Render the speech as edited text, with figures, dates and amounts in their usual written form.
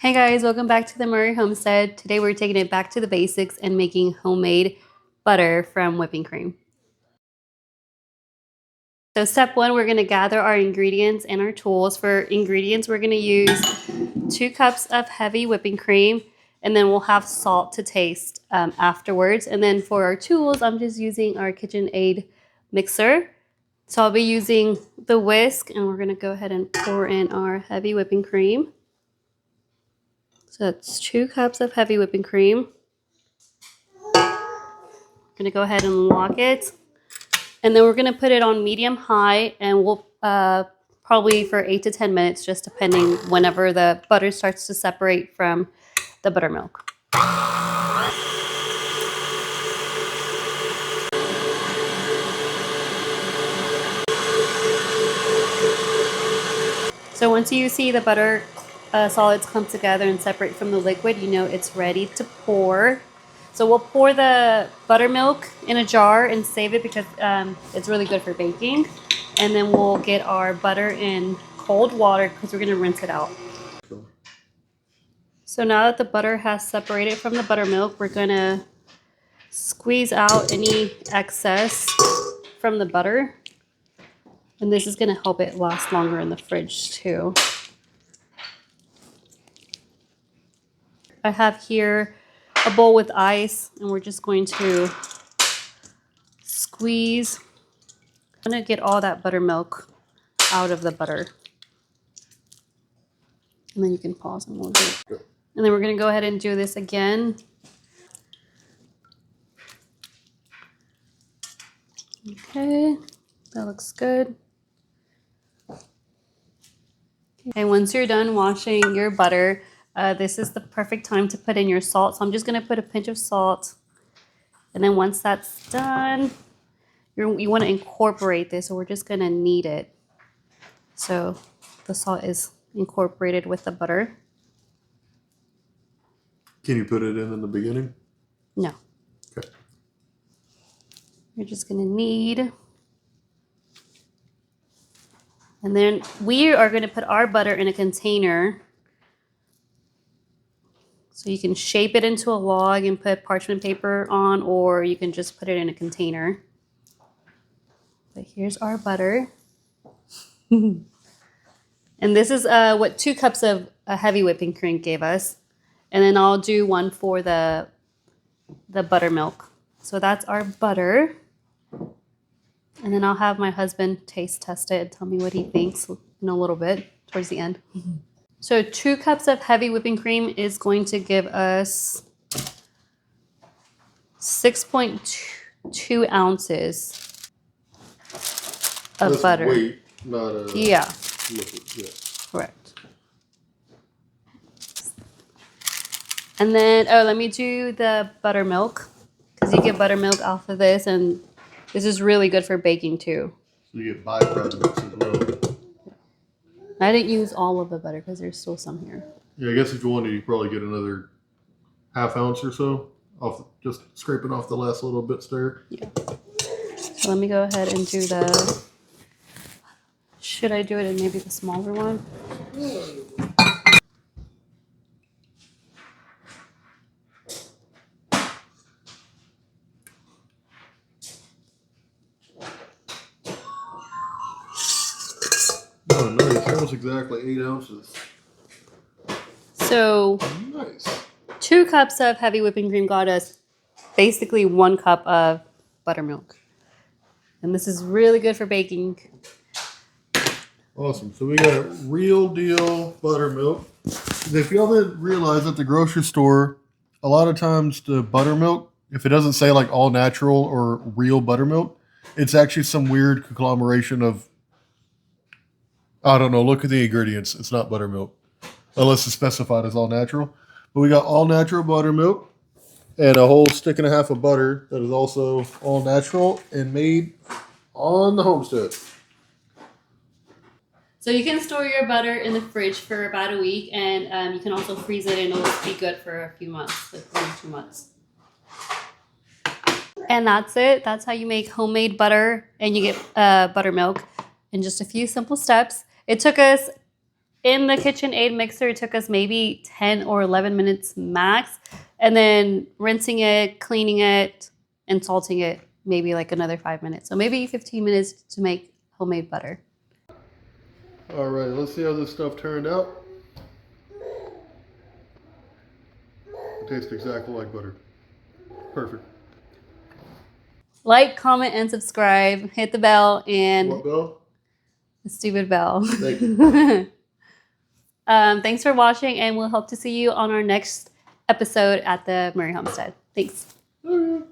Hey guys, welcome back to the Murray Homestead. Today we're taking it back to the basics and making homemade butter from whipping cream. So step one, we're going to gather our ingredients and our tools. For ingredients, we're going to use 2 cups of heavy whipping cream, and then we'll have salt to taste afterwards. And then for our tools, I'm just using our KitchenAid mixer. So I'll be using the whisk, and we're going to go ahead and pour in our heavy whipping cream. So that's 2 cups of heavy whipping cream. We're going to go ahead and lock it. And then we're going to put it on medium-high, and we'll probably for 8 to 10 minutes, just depending whenever the butter starts to separate from the buttermilk. So once you see the butter solids come together and separate from the liquid, you know it's ready to pour. So we'll pour the buttermilk in a jar and save it because it's really good for baking. And then we'll get our butter in cold water because we're going to rinse it out. So now that the butter has separated from the buttermilk, we're going to squeeze out any excess from the butter. And this is going to help it last longer in the fridge too. I have here a bowl with ice, and we're just going to squeeze. I'm going to get all that buttermilk out of the butter. And then you can pause and we'll do it. And then we're going to go ahead and do this again. Okay, that looks good. Okay, once you're done washing your butter, this is the perfect time to put in your salt. So I'm just going to put a pinch of salt. And then once that's done, you want to incorporate this, so we're just going to knead it. So the salt is incorporated with the butter. Can you put it in the beginning? No. Okay. You're just going to knead. And then we are going to put our butter in a container. So you can shape it into a log and put parchment paper on, or you can just put it in a container. But here's our butter. And this is what 2 cups of heavy whipping cream gave us. And then I'll do one for the buttermilk. So that's our butter. And then I'll have my husband taste test it and tell me what he thinks in a little bit towards the end. So 2 cups of heavy whipping cream is going to give us 6.2 ounces of That's butter. weight, not a liquid. Yeah. Yeah. Correct. And then, let me do the buttermilk, because you get buttermilk off of this, and this is really good for baking too. So you get byproducts as well. I didn't use all of the butter because there's still some here. Yeah, I guess if you wanted, you probably get another ½ ounce or so off, just scraping off the last little bits there. Yeah. So let me go ahead and do the. Should I do it in maybe the smaller one? Oh, nice. Almost exactly 8 ounces. So Nice. 2 cups of heavy whipping cream got us basically 1 cup of buttermilk. And this is really good for baking. Awesome. So we got real deal buttermilk. If y'all didn't realize at the grocery store, a lot of times the buttermilk, if it doesn't say like all natural or real buttermilk, it's actually some weird conglomeration of, I don't know, look at the ingredients. It's not buttermilk, unless it's specified as all natural. But we got all natural buttermilk and a whole stick and a half of butter that is also all natural and made on the homestead. So you can store your butter in the fridge for about a week, and you can also freeze it and it'll be good for a few months, like 1 or 2 months. And that's it. That's how you make homemade butter, and you get buttermilk in just a few simple steps. It took us in the KitchenAid mixer, it took us maybe 10 or 11 minutes max. And then rinsing it, cleaning it, and salting it, maybe like another 5 minutes. So maybe 15 minutes to make homemade butter. All right, let's see how this stuff turned out. It tastes exactly like butter. Perfect. Like, comment, and subscribe. Hit the bell and What bell? the stupid bell. Thank you. Thanks for watching, and we'll hope to see you on our next episode at the Murray Homestead. Thanks. Okay.